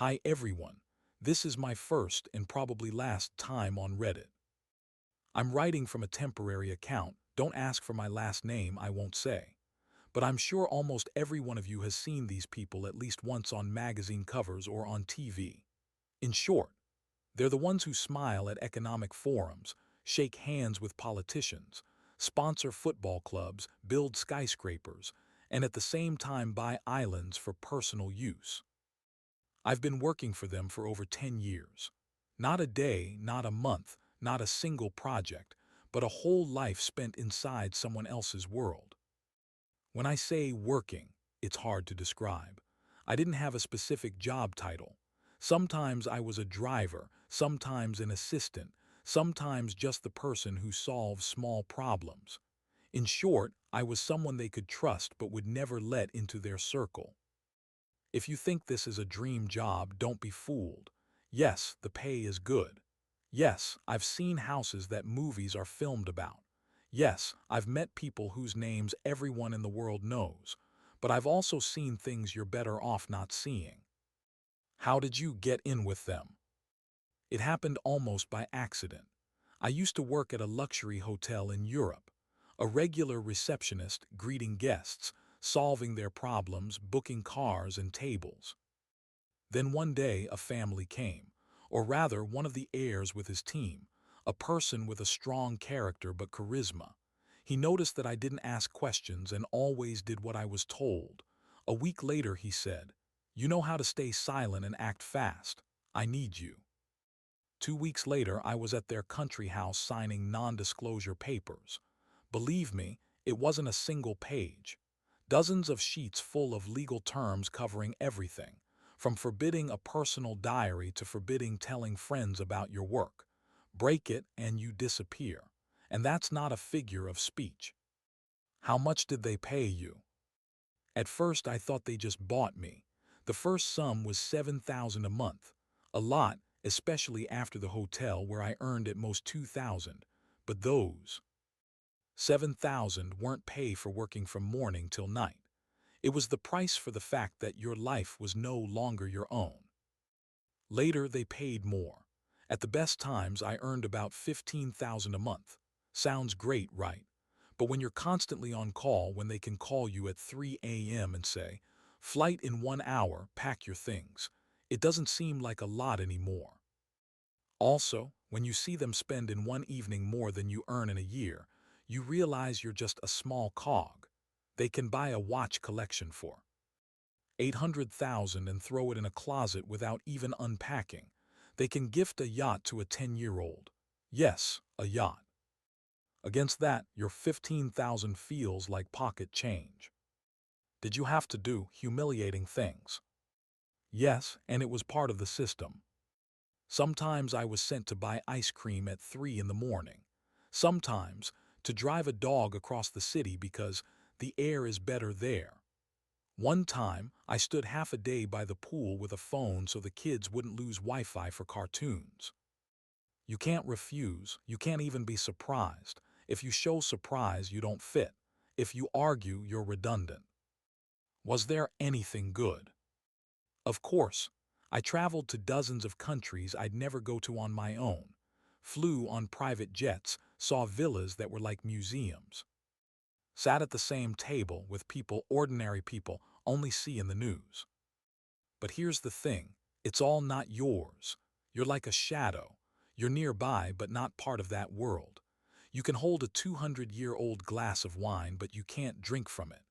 Hi everyone. This is my first and probably last time on Reddit. I'm writing from a temporary account. Don't ask for my last name, I won't say. But I'm sure almost every one of you has seen these people at least once on magazine covers or on TV. In short, they're the ones who smile at economic forums, shake hands with politicians, sponsor football clubs, build skyscrapers, and at the same time buy islands for personal use. I've been working for them for over 10 years. Not a day, not a month, not a single project, but a whole life spent inside someone else's world. When I say working, it's hard to describe. I didn't have a specific job title. Sometimes I was a driver, sometimes an assistant, sometimes just the person who solves small problems. In short, I was someone they could trust but would never let into their circle. If you think this is a dream job, don't be fooled. Yes, the pay is good. Yes, I've seen houses that movies are filmed about. Yes, I've met people whose names everyone in the world knows. But I've also seen things you're better off not seeing. How did you get in with them? It happened almost by accident. I used to work at a luxury hotel in Europe. A regular receptionist greeting guests, solving their problems, booking cars and tables. Then one day a family came, or rather one of the heirs with his team, a person with a strong character but charisma. He noticed that I didn't ask questions and always did what I was told. A week later he said, "You know how to stay silent and act fast. I need you." 2 weeks later I was at their country house signing non-disclosure papers. Believe me, it wasn't a single page. Dozens of sheets full of legal terms covering everything, from forbidding a personal diary to forbidding telling friends about your work. Break it and you disappear. And that's not a figure of speech. How much did they pay you? At first I thought they just bought me. The first sum was $7,000 a month. A lot, especially after the hotel where I earned at most $2,000. But those 7,000 weren't pay for working from morning till night. It was the price for the fact that your life was no longer your own. Later they paid more. At the best times I earned about 15,000 a month. Sounds great, right? But when you're constantly on call, when they can call you at 3 a.m. and say, "Flight in 1 hour, pack your things," it doesn't seem like a lot anymore. Also, when you see them spend in one evening more than you earn in a year, you realize you're just a small cog. They can buy a watch collection for 800,000 and throw it in a closet without even unpacking. They can gift a yacht to a 10-year-old. Yes, a yacht. Against that, your 15,000 feels like pocket change. Did you have to do humiliating things? Yes, and it was part of the system. Sometimes I was sent to buy ice cream at 3 in the morning. Sometimes to drive a dog across the city because the air is better there. One time, I stood half a day by the pool with a phone so the kids wouldn't lose Wi-Fi for cartoons. You can't refuse, you can't even be surprised. If you show surprise, you don't fit. If you argue, you're redundant. Was there anything good? Of course. I traveled to dozens of countries I'd never go to on my own, flew on private jets, saw villas that were like museums, sat at the same table with people ordinary people only see in the news. But here's the thing, it's all not yours. You're like a shadow. You're nearby but not part of that world. You can hold a 200-year-old glass of wine but you can't drink from it.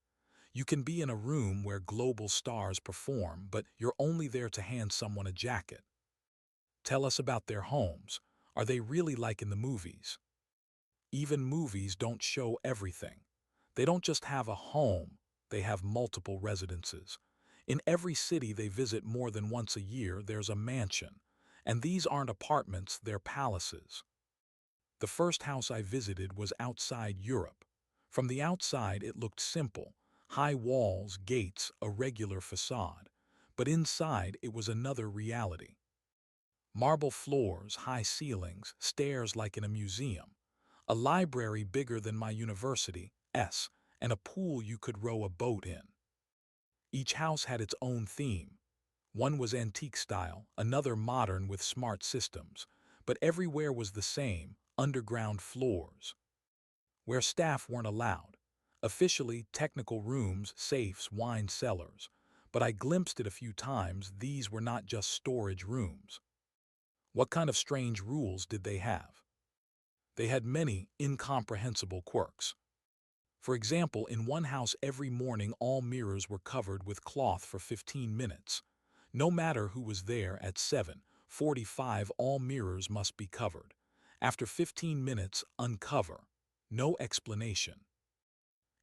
You can be in a room where global stars perform, but you're only there to hand someone a jacket. Tell us about their homes. Are they really like in the movies? Even movies don't show everything. They don't just have a home, they have multiple residences. In every city they visit more than once a year, there's a mansion. And these aren't apartments, they're palaces. The first house I visited was outside Europe. From the outside it looked simple. High walls, gates, a regular facade. But inside it was another reality. Marble floors, high ceilings, stairs like in a museum. A library bigger than my university, and a pool you could row a boat in. Each house had its own theme. One was antique style, another modern with smart systems, but everywhere was the same, underground floors, where staff weren't allowed. Officially, technical rooms, safes, wine cellars. But I glimpsed it a few times, these were not just storage rooms. What kind of strange rules did they have? They had many incomprehensible quirks. For example, in one house every morning all mirrors were covered with cloth for 15 minutes. No matter who was there at 7:45, all mirrors must be covered. After 15 minutes, uncover. No explanation.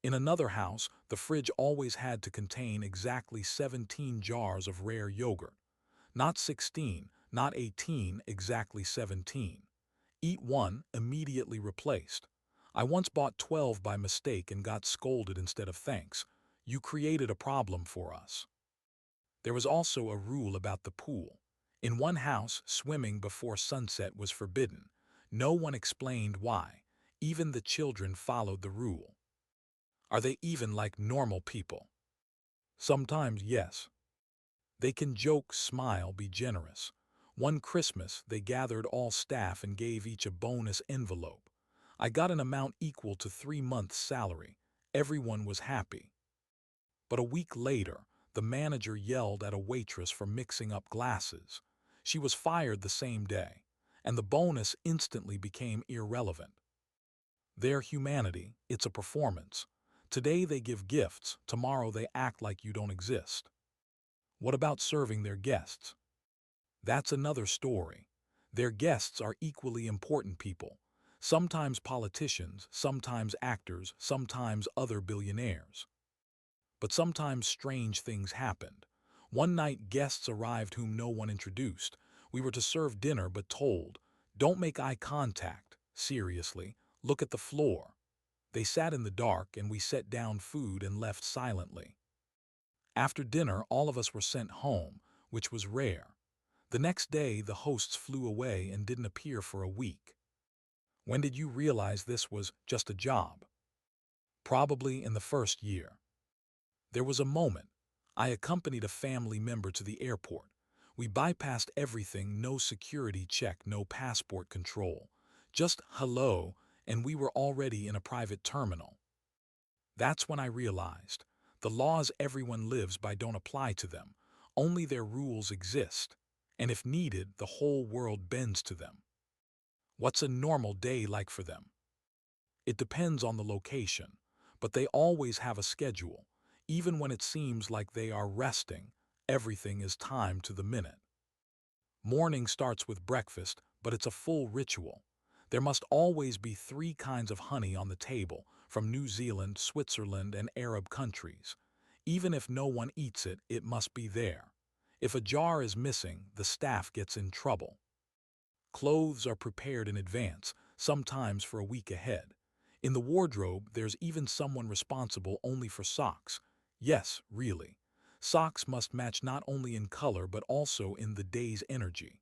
In another house, the fridge always had to contain exactly 17 jars of rare yogurt. Not 16, not 18, exactly 17. Eat one, immediately replaced. I once bought 12 by mistake and got scolded instead of thanks. You created a problem for us. There was also a rule about the pool. In one house, swimming before sunset was forbidden. No one explained why. Even the children followed the rule. Are they even like normal people? Sometimes, yes. They can joke, smile, be generous. One Christmas, they gathered all staff and gave each a bonus envelope. I got an amount equal to 3 months' salary. Everyone was happy. But a week later, the manager yelled at a waitress for mixing up glasses. She was fired the same day, and the bonus instantly became irrelevant. Their humanity, it's a performance. Today they give gifts, tomorrow they act like you don't exist. What about serving their guests? That's another story. Their guests are equally important people. Sometimes politicians, sometimes actors, sometimes other billionaires. But sometimes strange things happened. One night guests arrived whom no one introduced. We were to serve dinner but told, "Don't make eye contact. Seriously, look at the floor." They sat in the dark and we set down food and left silently. After dinner, all of us were sent home, which was rare. The next day, the hosts flew away and didn't appear for a week. When did you realize this was just a job? Probably in the first year. There was a moment. I accompanied a family member to the airport. We bypassed everything, no security check, no passport control. Just hello, and we were already in a private terminal. That's when I realized the laws everyone lives by don't apply to them. Only their rules exist. And if needed, the whole world bends to them. What's a normal day like for them? It depends on the location, but they always have a schedule. Even when it seems like they are resting, everything is timed to the minute. Morning starts with breakfast, but it's a full ritual. There must always be 3 kinds of honey on the table, from New Zealand, Switzerland, and Arab countries. Even if no one eats it, it must be there. If a jar is missing, the staff gets in trouble. Clothes are prepared in advance, sometimes for a week ahead. In the wardrobe, there's even someone responsible only for socks. Yes, really. Socks must match not only in color but also in the day's energy.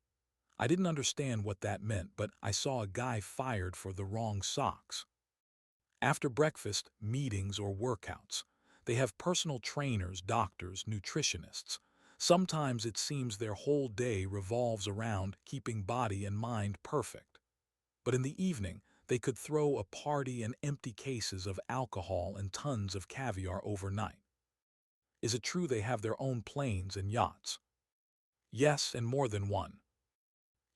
I didn't understand what that meant, but I saw a guy fired for the wrong socks. After breakfast, meetings or workouts. They have personal trainers, doctors, nutritionists. Sometimes it seems their whole day revolves around keeping body and mind perfect. But in the evening, they could throw a party and empty cases of alcohol and tons of caviar overnight. Is it true they have their own planes and yachts? Yes, and more than one.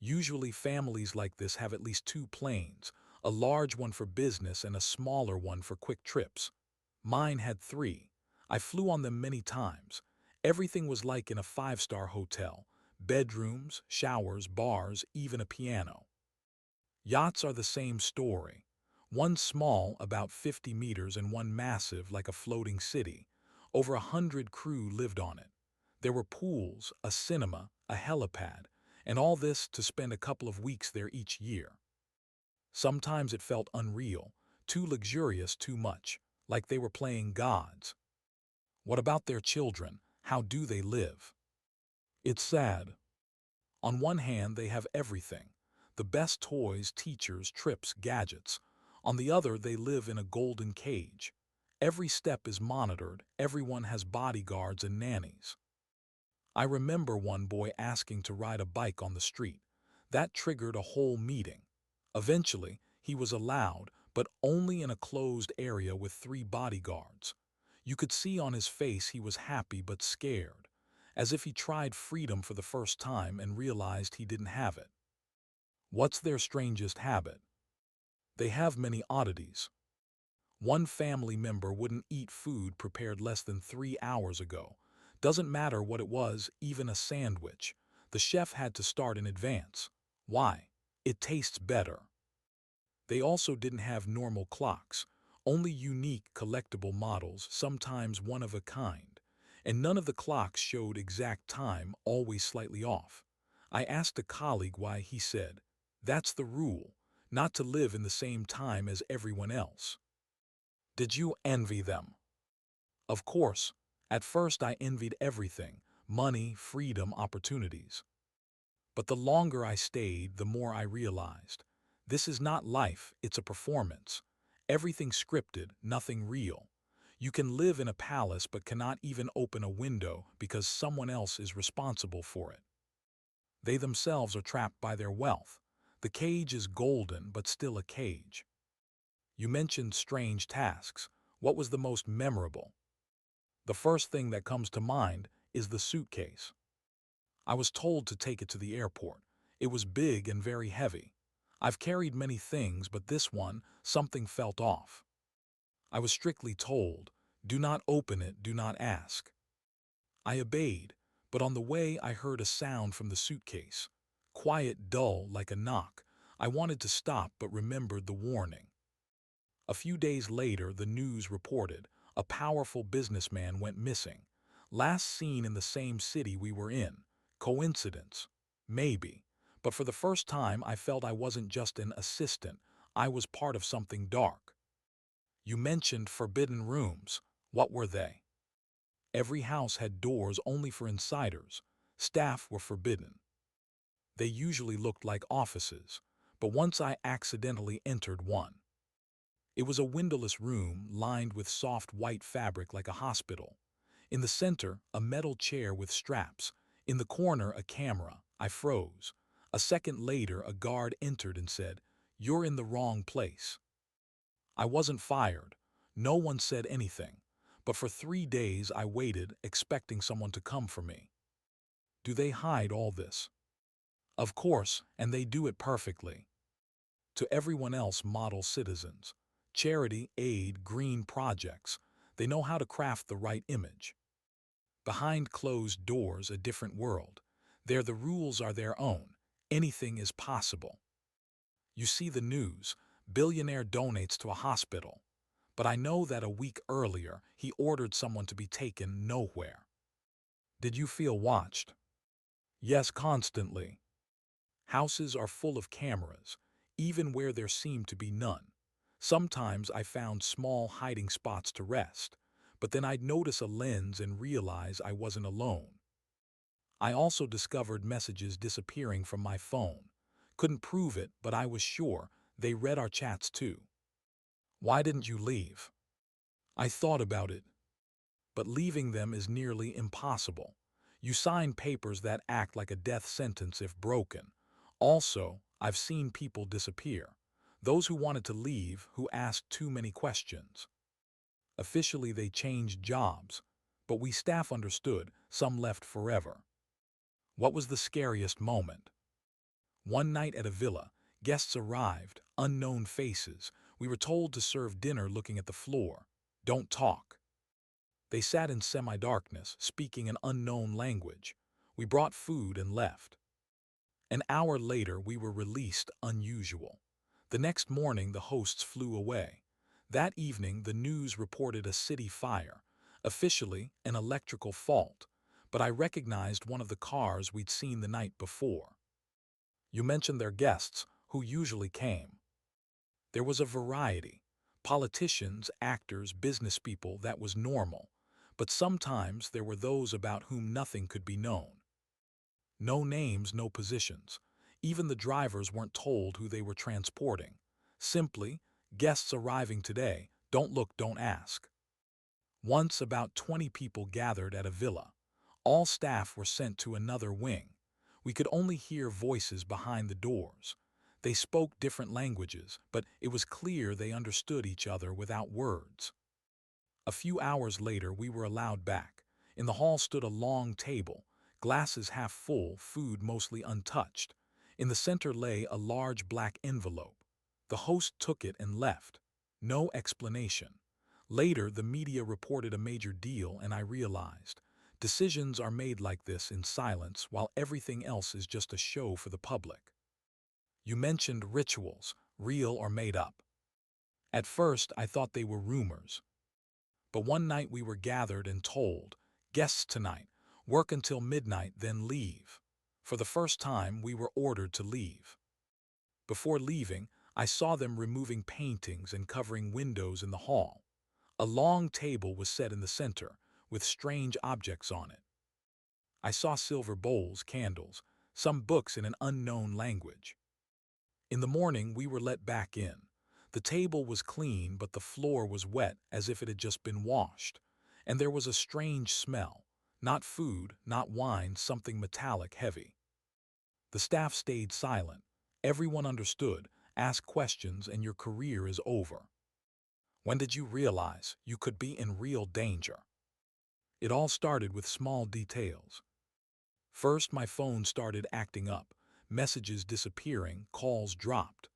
Usually families like this have at least 2 planes, a large one for business and a smaller one for quick trips. Mine had 3. I flew on them many times. Everything was like in a 5-star hotel. Bedrooms, showers, bars, even a piano. Yachts are the same story. One small, about 50 meters, and one massive, like a floating city. Over 100 crew lived on it. There were pools, a cinema, a helipad, and all this to spend a couple of weeks there each year. Sometimes it felt unreal, too luxurious, too much, like they were playing gods. What about their children? How do they live? It's sad. On one hand, they have everything. The best toys, teachers, trips, gadgets. On the other, they live in a golden cage. Every step is monitored, everyone has bodyguards and nannies. I remember one boy asking to ride a bike on the street. That triggered a whole meeting. Eventually, he was allowed, but only in a closed area with 3 bodyguards. You could see on his face he was happy but scared, as if he tried freedom for the first time and realized he didn't have it. What's their strangest habit? They have many oddities. One family member wouldn't eat food prepared less than 3 hours ago. Doesn't matter what it was, even a sandwich. The chef had to start in advance. Why? It tastes better. They also didn't have normal clocks, only unique collectible models, sometimes one of a kind. And none of the clocks showed exact time, always slightly off. I asked a colleague why. He said, "That's the rule, not to live in the same time as everyone else." Did you envy them? Of course. At first I envied everything: money, freedom, opportunities. But the longer I stayed, the more I realized. This is not life, it's a performance. Everything scripted, nothing real. You can live in a palace but cannot even open a window because someone else is responsible for it. They themselves are trapped by their wealth. The cage is golden but still a cage. You mentioned strange tasks. What was the most memorable? The first thing that comes to mind is the suitcase. I was told to take it to the airport. It was big and very heavy. I've carried many things, but this one, something felt off. I was strictly told, "Do not open it, do not ask." I obeyed, but on the way I heard a sound from the suitcase. Quiet, dull, like a knock. I wanted to stop but remembered the warning. A few days later, the news reported a powerful businessman went missing. Last seen in the same city we were in. Coincidence? Maybe. But for the first time, I felt I wasn't just an assistant. I was part of something dark. You mentioned forbidden rooms. What were they? Every house had doors only for insiders. Staff were forbidden. They usually looked like offices, but once I accidentally entered one. It was a windowless room lined with soft white fabric like a hospital. In the center, a metal chair with straps. In the corner, a camera. I froze. A second later, a guard entered and said, "You're in the wrong place." I wasn't fired. No one said anything. But for 3 days I waited, expecting someone to come for me. Do they hide all this? Of course, and they do it perfectly. To everyone else, model citizens. Charity, aid, green projects. They know how to craft the right image. Behind closed doors, a different world. There the rules are their own. Anything is possible. You see the news. Billionaire donates to a hospital. But I know that a week earlier, he ordered someone to be taken nowhere. Did you feel watched? Yes, constantly. Houses are full of cameras, even where there seemed to be none. Sometimes I found small hiding spots to rest, but then I'd notice a lens and realize I wasn't alone. I also discovered messages disappearing from my phone. Couldn't prove it, but I was sure they read our chats too. Why didn't you leave? I thought about it, but leaving them is nearly impossible. You sign papers that act like a death sentence if broken. Also, I've seen people disappear. Those who wanted to leave, who asked too many questions. Officially, they changed jobs, but we staff understood. Some left forever. What was the scariest moment? One night at a villa, guests arrived, unknown faces. We were told to serve dinner looking at the floor. Don't talk. They sat in semi-darkness, speaking an unknown language. We brought food and left. An hour later, we were released, unusual. The next morning, the hosts flew away. That evening, the news reported a city fire. Officially, an electrical fault. But I recognized one of the cars we'd seen the night before. You mentioned their guests, who usually came. There was a variety. Politicians, actors, business people, that was normal. But sometimes there were those about whom nothing could be known. No names, no positions. Even the drivers weren't told who they were transporting. Simply, guests arriving today, don't look, don't ask. Once about 20 people gathered at a villa. All staff were sent to another wing. We could only hear voices behind the doors. They spoke different languages, but it was clear they understood each other without words. A few hours later, we were allowed back. In the hall stood a long table, glasses half full, food mostly untouched. In the center lay a large black envelope. The host took it and left. No explanation. Later, the media reported a major deal, and I realized decisions are made like this in silence while everything else is just a show for the public. You mentioned rituals, real or made up. At first, I thought they were rumors. But one night we were gathered and told, guests tonight, work until midnight, then leave. For the first time, we were ordered to leave. Before leaving, I saw them removing paintings and covering windows in the hall. A long table was set in the center, with strange objects on it. I saw silver bowls, candles, some books in an unknown language. In the morning, we were let back in. The table was clean, but the floor was wet as if it had just been washed. And there was a strange smell. Not food, not wine, something metallic, heavy. The staff stayed silent. Everyone understood. Ask questions and your career is over. When did you realize you could be in real danger? It all started with small details. First, my phone started acting up. Messages disappearing, calls dropped.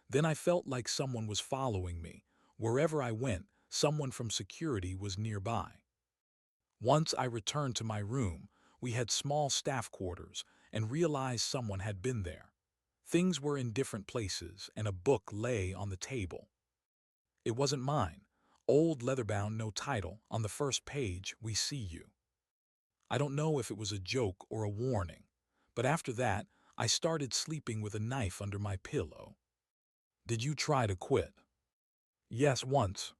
Then I felt like someone was following me. Wherever I went, someone from security was nearby. Once I returned to my room, we had small staff quarters, and realized someone had been there. Things were in different places, and a book lay on the table. It wasn't mine. Old leather-bound, no title. On the first page, "We see you." I don't know if it was a joke or a warning, but after that, I started sleeping with a knife under my pillow. Did you try to quit? Yes, once.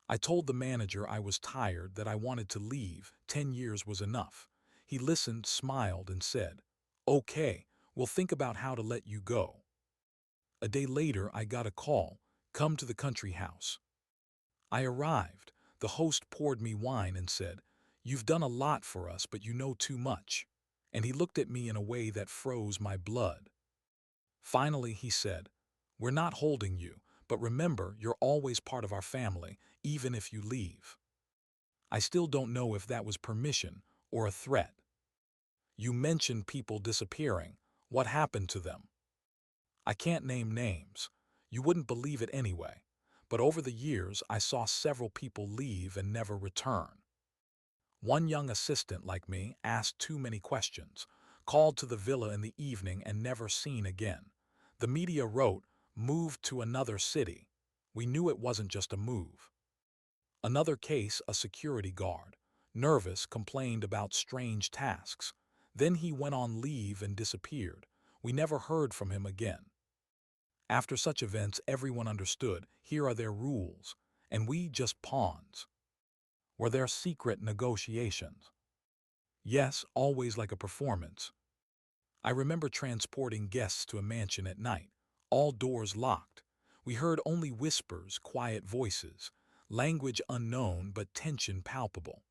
I told the manager I was tired, that I wanted to leave. 10 years was enough. He listened, smiled, and said, "Okay, we'll think about how to let you go." A day later, I got a call, "Come to the country house." I arrived. The host poured me wine and said, "You've done a lot for us, but you know too much." And he looked at me in a way that froze my blood. Finally, he said, "We're not holding you, but remember, you're always part of our family, even if you leave." I still don't know if that was permission or a threat. You mentioned people disappearing. What happened to them? I can't name names. You wouldn't believe it anyway. But over the years, I saw several people leave and never return. One young assistant like me asked too many questions, called to the villa in the evening and never seen again. The media wrote, "Moved to another city." We knew it wasn't just a move. Another case, a security guard, nervous, complained about strange tasks. Then he went on leave and disappeared. We never heard from him again. After such events, everyone understood, here are their rules, and we just pawns. Were there secret negotiations? Yes, always like a performance. I remember transporting guests to a mansion at night, all doors locked. We heard only whispers, quiet voices, language unknown but tension palpable.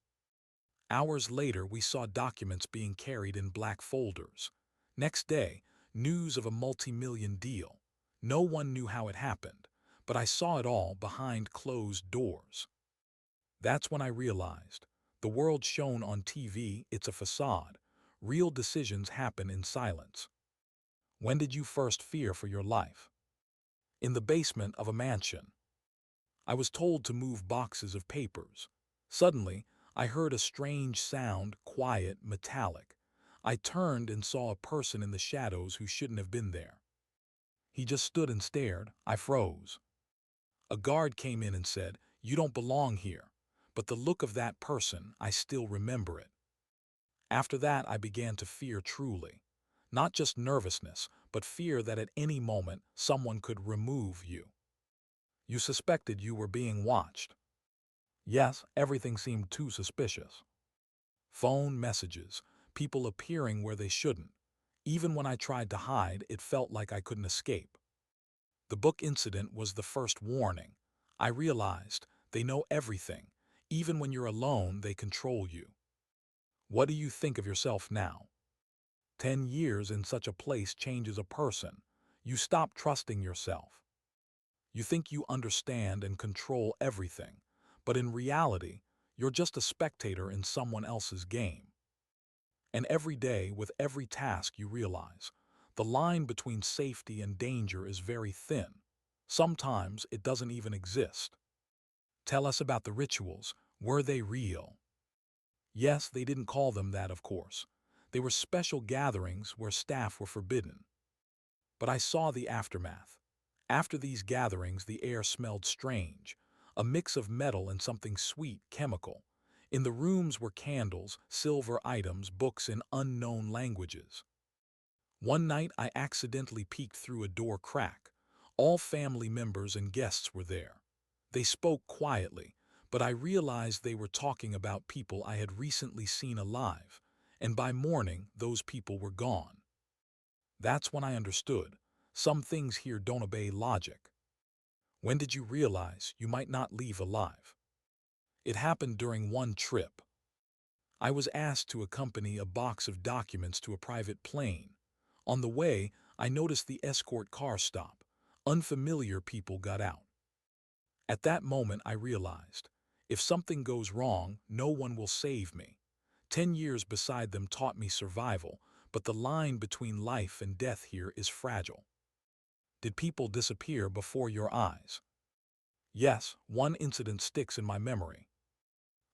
Hours later, we saw documents being carried in black folders. Next day, news of a multi-million deal. No one knew how it happened, but I saw it all behind closed doors. That's when I realized, the world shown on TV, it's a facade. Real decisions happen in silence. When did you first fear for your life? In the basement of a mansion. I was told to move boxes of papers. Suddenly, I heard a strange sound, quiet, metallic. I turned and saw a person in the shadows who shouldn't have been there. He just stood and stared. I froze. A guard came in and said, "You don't belong here." But the look of that person, I still remember it. After that, I began to fear truly. Not just nervousness, but fear that at any moment someone could remove you. You suspected you were being watched. Yes, everything seemed too suspicious. Phone messages, people appearing where they shouldn't. Even when I tried to hide, it felt like I couldn't escape. The book incident was the first warning. I realized they know everything. Even when you're alone, they control you. What do you think of yourself now? 10 years in such a place changes a person. You stop trusting yourself. You think you understand and control everything, but in reality, you're just a spectator in someone else's game. And every day, with every task, you realize the line between safety and danger is very thin. Sometimes it doesn't even exist. Tell us about the rituals. Were they real? Yes, they didn't call them that, of course. They were special gatherings where staff were forbidden. But I saw the aftermath. After these gatherings, the air smelled strange, a mix of metal and something sweet, chemical. In the rooms were candles, silver items, books in unknown languages. One night I accidentally peeked through a door crack. All family members and guests were there. They spoke quietly, but I realized they were talking about people I had recently seen alive, and by morning those people were gone. That's when I understood. Some things here don't obey logic. When did you realize you might not leave alive? It happened during one trip. I was asked to accompany a box of documents to a private plane. On the way, I noticed the escort car stop. Unfamiliar people got out. At that moment, I realized, if something goes wrong, no one will save me. 10 years beside them taught me survival, but the line between life and death here is fragile. Did people disappear before your eyes? Yes, one incident sticks in my memory.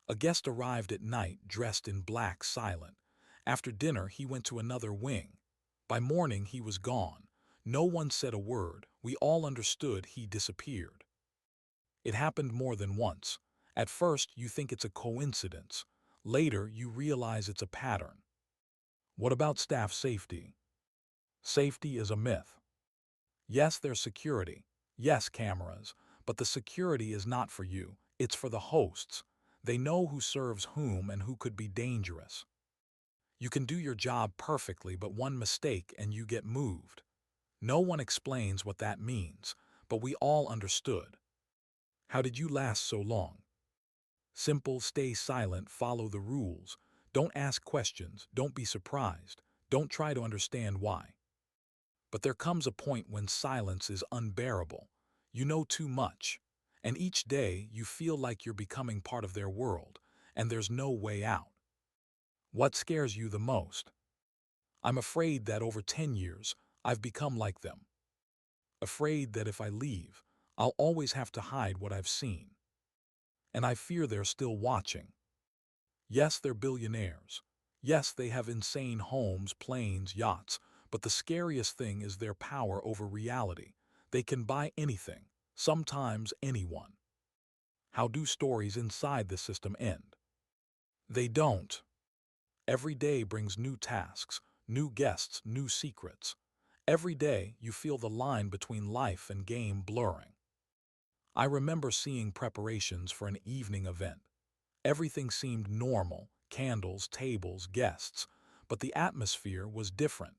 A guest arrived at night dressed in black, silent. After dinner, he went to another wing. By morning, he was gone. No one said a word. We all understood he disappeared. It happened more than once. At first, you think it's a coincidence. Later, you realize it's a pattern. What about staff safety? Safety is a myth. Yes, there's security. Yes, cameras. But the security is not for you. It's for the hosts. They know who serves whom and who could be dangerous. You can do your job perfectly, but one mistake and you get moved. No one explains what that means, but we all understood. How did you last so long? Simple, stay silent, follow the rules. Don't ask questions, don't be surprised, don't try to understand why. But there comes a point when silence is unbearable. You know too much, and each day you feel like you're becoming part of their world, and there's no way out. What scares you the most? I'm afraid that over 10 years, I've become like them. Afraid that if I leave, I'll always have to hide what I've seen. And I fear they're still watching. Yes, they're billionaires. Yes, they have insane homes, planes, yachts, but the scariest thing is their power over reality. They can buy anything, sometimes anyone. How do stories inside the system end? They don't. Every day brings new tasks, new guests, new secrets. Every day you feel the line between life and game blurring. I remember seeing preparations for an evening event. Everything seemed normal, candles, tables, guests, but the atmosphere was different.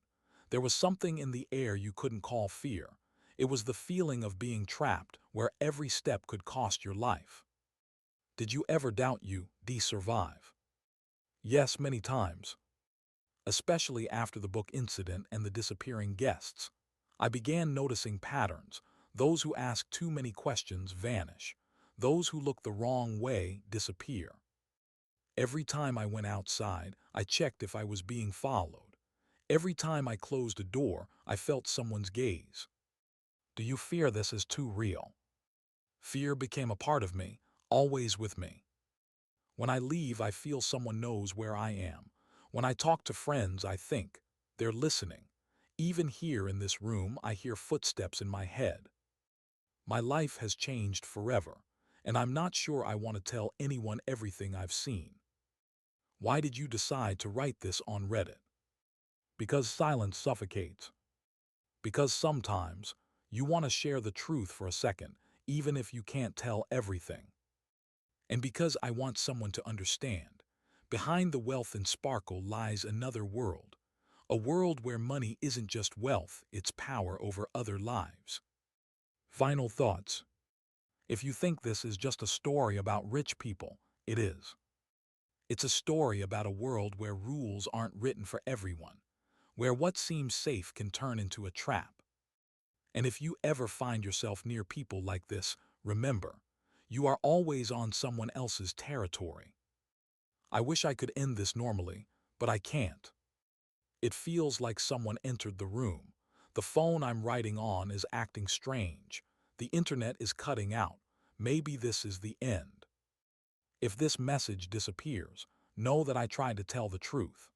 There was something in the air you couldn't call fear. It was the feeling of being trapped, where every step could cost your life. Did you ever doubt you'd survive? Yes, many times. Especially after the book incident and the disappearing guests. I began noticing patterns. Those who ask too many questions vanish. Those who look the wrong way disappear. Every time I went outside, I checked if I was being followed. Every time I closed a door, I felt someone's gaze. Do you fear this is too real? Fear became a part of me, always with me. When I leave, I feel someone knows where I am. When I talk to friends, I think they're listening. Even here in this room, I hear footsteps in my head. My life has changed forever, and I'm not sure I want to tell anyone everything I've seen. Why did you decide to write this on Reddit? Because silence suffocates. Because sometimes you want to share the truth for a second, even if you can't tell everything. And because I want someone to understand, behind the wealth and sparkle lies another world. A world where money isn't just wealth, it's power over other lives. Final thoughts. If you think this is just a story about rich people, it is. It's a story about a world where rules aren't written for everyone, where what seems safe can turn into a trap. And if you ever find yourself near people like this, remember, you are always on someone else's territory. I wish I could end this normally, but I can't. It feels like someone entered the room. The phone I'm writing on is acting strange. The internet is cutting out. Maybe this is the end. If this message disappears, know that I tried to tell the truth.